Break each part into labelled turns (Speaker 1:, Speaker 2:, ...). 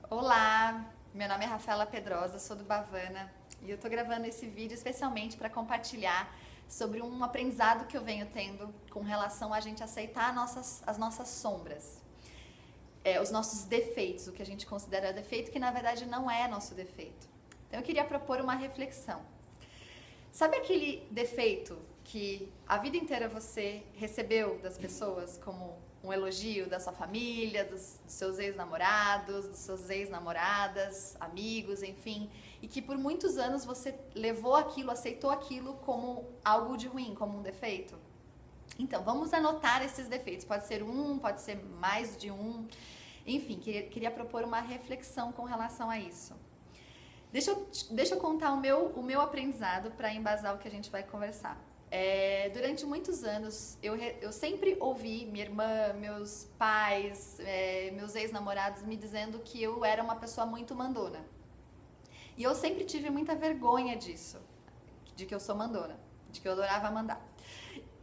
Speaker 1: Olá, meu nome é Rafaela Pedrosa, sou do Bavana e eu tô gravando esse vídeo especialmente para compartilhar sobre um aprendizado que eu venho tendo com relação a gente aceitar as nossas sombras, os nossos defeitos, o que a gente considera defeito, que na verdade não é nosso defeito. Então eu queria propor uma reflexão. Sabe aquele defeito que a vida inteira você recebeu das pessoas como um elogio da sua família, dos seus ex-namorados, dos seus ex-namoradas, amigos, enfim, e que por muitos anos você levou aquilo, aceitou aquilo como algo de ruim, como um defeito? Então, vamos anotar esses defeitos. Pode ser um, pode ser mais de um. Enfim, queria propor uma reflexão com relação a isso. Deixa eu contar o meu aprendizado para embasar o que a gente vai conversar. Durante muitos anos, eu sempre ouvi minha irmã, meus pais, meus ex-namorados me dizendo que eu era uma pessoa muito mandona. E eu sempre tive muita vergonha disso, de que eu sou mandona, de que eu adorava mandar.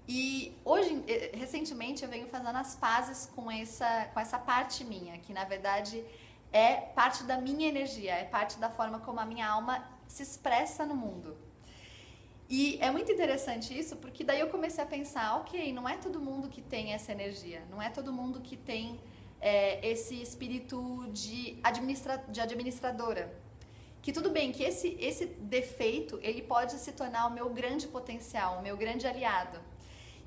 Speaker 1: E hoje, recentemente, eu venho fazendo as pazes com essa parte minha, que na verdade é parte da minha energia, é parte da forma como a minha alma se expressa no mundo. E é muito interessante isso, porque daí eu comecei a pensar, ok, não é todo mundo que tem essa energia, não é todo mundo que tem esse espírito de administradora. Que tudo bem, que esse defeito, ele pode se tornar o meu grande potencial, o meu grande aliado.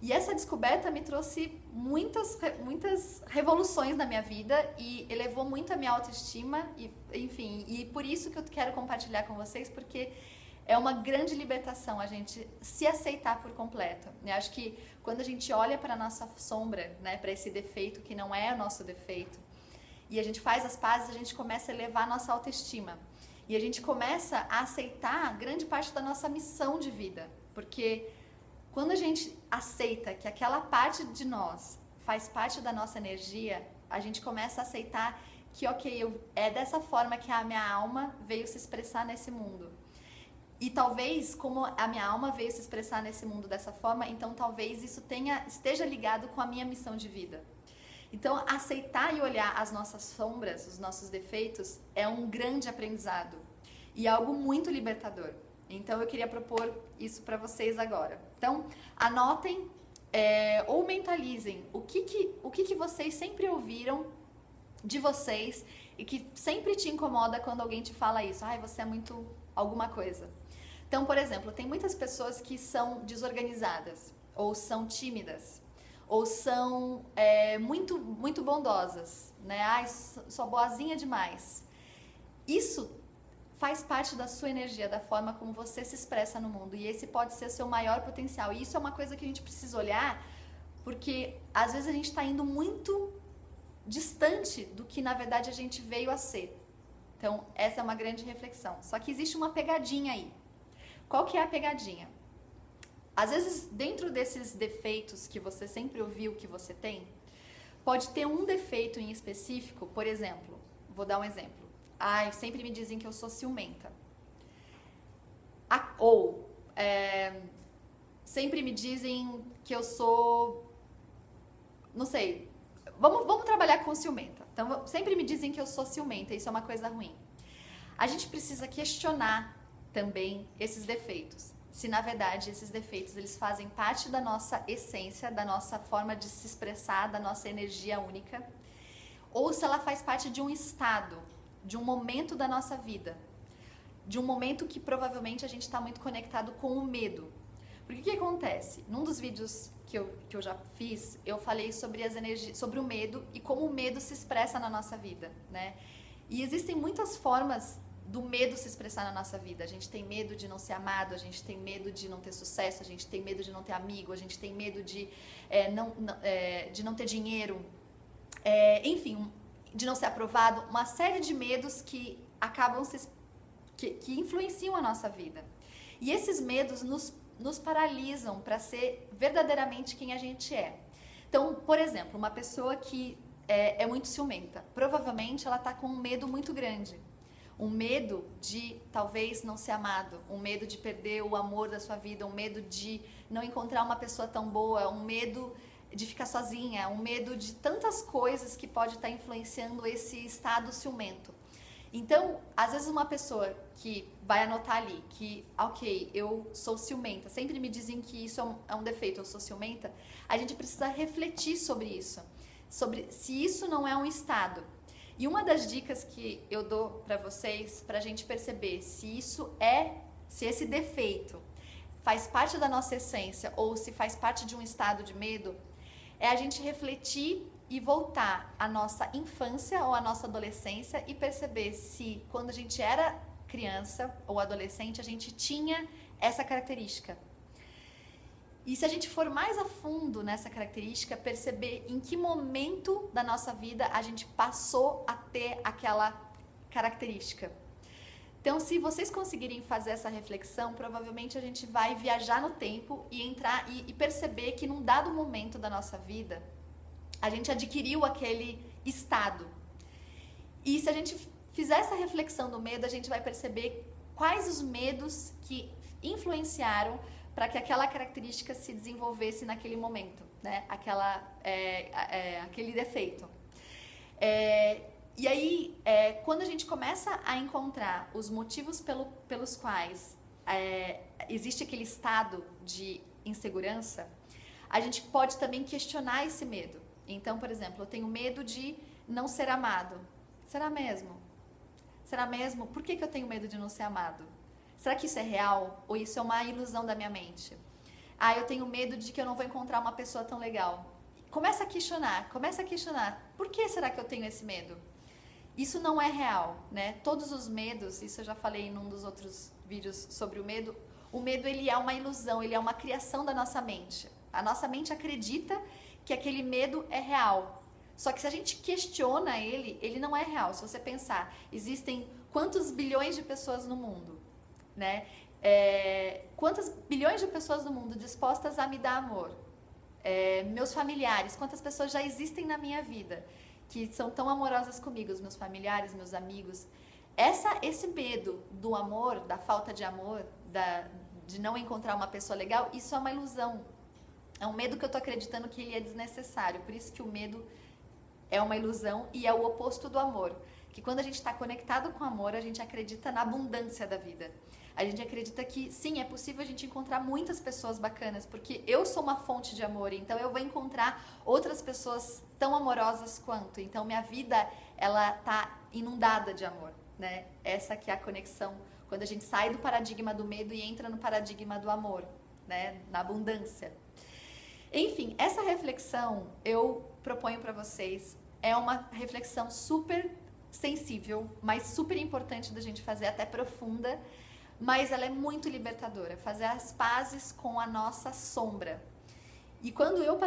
Speaker 1: E essa descoberta me trouxe muitas revoluções na minha vida e elevou muito a minha autoestima, e, enfim, e por isso que eu quero compartilhar com vocês, porque é uma grande libertação a gente se aceitar por completo. Eu acho que quando a gente olha para a nossa sombra, né, para esse defeito que não é o nosso defeito, e a gente faz as pazes, a gente começa a elevar a nossa autoestima. E a gente começa a aceitar grande parte da nossa missão de vida, porque quando a gente aceita que aquela parte de nós faz parte da nossa energia, a gente começa a aceitar que, ok, é dessa forma que a minha alma veio se expressar nesse mundo. E talvez, como a minha alma veio se expressar nesse mundo dessa forma, então talvez isso esteja ligado com a minha missão de vida. Então, aceitar e olhar as nossas sombras, os nossos defeitos, é um grande aprendizado e algo muito libertador. Então, eu queria propor isso para vocês agora. Então, anotem ou mentalizem o que vocês sempre ouviram de vocês e que sempre te incomoda quando alguém te fala isso. Ai, você é muito alguma coisa. Então, por exemplo, tem muitas pessoas que são desorganizadas, ou são tímidas, ou são muito bondosas, né? Ai, sou boazinha demais. Isso faz parte da sua energia, da forma como você se expressa no mundo, e esse pode ser o seu maior potencial. E isso é uma coisa que a gente precisa olhar, porque às vezes a gente está indo muito distante do que na verdade a gente veio a ser. Então, essa é uma grande reflexão. Só que existe uma pegadinha aí. Qual que é a pegadinha? Às vezes, dentro desses defeitos que você sempre ouviu que você tem, pode ter um defeito em específico, por exemplo, vou dar um exemplo. Ai, sempre me dizem que eu sou ciumenta. Ou, sempre me dizem que eu sou, não sei, vamos trabalhar com ciumenta. Então, sempre me dizem que eu sou ciumenta, isso é uma coisa ruim. A gente precisa questionar também esses defeitos. Se na verdade esses defeitos eles fazem parte da nossa essência, da nossa forma de se expressar, da nossa energia única, ou se ela faz parte de um estado, de um momento da nossa vida, de um momento que provavelmente a gente está muito conectado com o medo. Porque o que acontece? Num dos vídeos que eu já fiz, eu falei sobre as energias, sobre o medo e como o medo se expressa na nossa vida, né? E existem muitas formas do medo se expressar na nossa vida. A gente tem medo de não ser amado, a gente tem medo de não ter sucesso, a gente tem medo de não ter amigo, a gente tem medo de não ter dinheiro, enfim, de não ser aprovado, uma série de medos que acabam que influenciam a nossa vida. E esses medos nos paralisam para ser verdadeiramente quem a gente é. Então, por exemplo, uma pessoa que é muito ciumenta, provavelmente ela está com um medo muito grande. Um medo de talvez não ser amado, um medo de perder o amor da sua vida, um medo de não encontrar uma pessoa tão boa, um medo de ficar sozinha, um medo de tantas coisas que pode estar influenciando esse estado ciumento. Então, às vezes uma pessoa que vai anotar ali que, ok, eu sou ciumenta, sempre me dizem que isso é um defeito, eu sou ciumenta, a gente precisa refletir sobre isso, sobre se isso não é um estado. E uma das dicas que eu dou para vocês, para a gente perceber se se esse defeito faz parte da nossa essência ou se faz parte de um estado de medo, é a gente refletir e voltar à nossa infância ou à nossa adolescência e perceber se quando a gente era criança ou adolescente a gente tinha essa característica. E se a gente for mais a fundo nessa característica, perceber em que momento da nossa vida a gente passou a ter aquela característica. Então, se vocês conseguirem fazer essa reflexão, provavelmente a gente vai viajar no tempo e entrar e perceber que num dado momento da nossa vida, a gente adquiriu aquele estado. E se a gente fizer essa reflexão do medo, a gente vai perceber quais os medos que influenciaram para que aquela característica se desenvolvesse naquele momento, né? Aquele defeito. E aí, quando a gente começa a encontrar os motivos pelos quais existe aquele estado de insegurança, a gente pode também questionar esse medo. Então, por exemplo, eu tenho medo de não ser amado. Será mesmo? Será mesmo? Por que eu tenho medo de não ser amado? Será que isso é real? Ou isso é uma ilusão da minha mente? Eu tenho medo de que eu não vou encontrar uma pessoa tão legal. Começa a questionar. Por que será que eu tenho esse medo? Isso não é real, né? Todos os medos, isso eu já falei num dos outros vídeos sobre o medo ele é uma ilusão, ele é uma criação da nossa mente. A nossa mente acredita que aquele medo é real. Só que se a gente questiona ele não é real. Se você pensar, existem quantos bilhões de pessoas no mundo, né? Quantas bilhões de pessoas no mundo dispostas a me dar amor? Meus familiares, quantas pessoas já existem na minha vida que são tão amorosas comigo, os meus familiares, meus amigos. Esse medo do amor, da falta de amor, de não encontrar uma pessoa legal, isso é uma ilusão. É um medo que eu tô acreditando que ele é desnecessário. Por isso que o medo é uma ilusão e é o oposto do amor. Que quando a gente está conectado com o amor, a gente acredita na abundância da vida. A gente acredita que sim, é possível a gente encontrar muitas pessoas bacanas, porque eu sou uma fonte de amor, então eu vou encontrar outras pessoas tão amorosas quanto. Então minha vida, ela tá inundada de amor, né? Essa que é a conexão, quando a gente sai do paradigma do medo e entra no paradigma do amor, né? Na abundância. Enfim, essa reflexão eu proponho para vocês, é uma reflexão super sensível, mas super importante da gente fazer, até profunda, mas ela é muito libertadora, fazer as pazes com a nossa sombra. E quando eu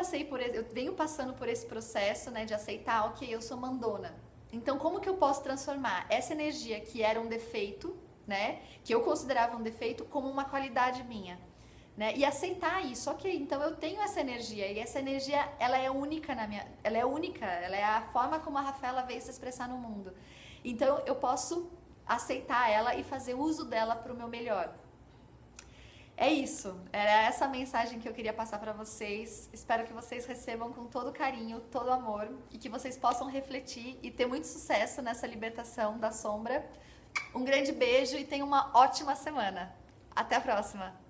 Speaker 1: venho passando por esse processo, né, de aceitar, ok, eu sou mandona. Então, como que eu posso transformar essa energia que era um defeito, né, que eu considerava um defeito, como uma qualidade minha, né? E aceitar isso, ok, então eu tenho essa energia, e essa energia, ela é única ela é a forma como a Rafaela veio se expressar no mundo. Então, eu posso aceitar ela e fazer uso dela para o meu melhor. É isso, era essa a mensagem que eu queria passar para vocês. Espero que vocês recebam com todo carinho, todo amor, e que vocês possam refletir e ter muito sucesso nessa libertação da sombra. Um grande beijo e tenham uma ótima semana. Até a próxima!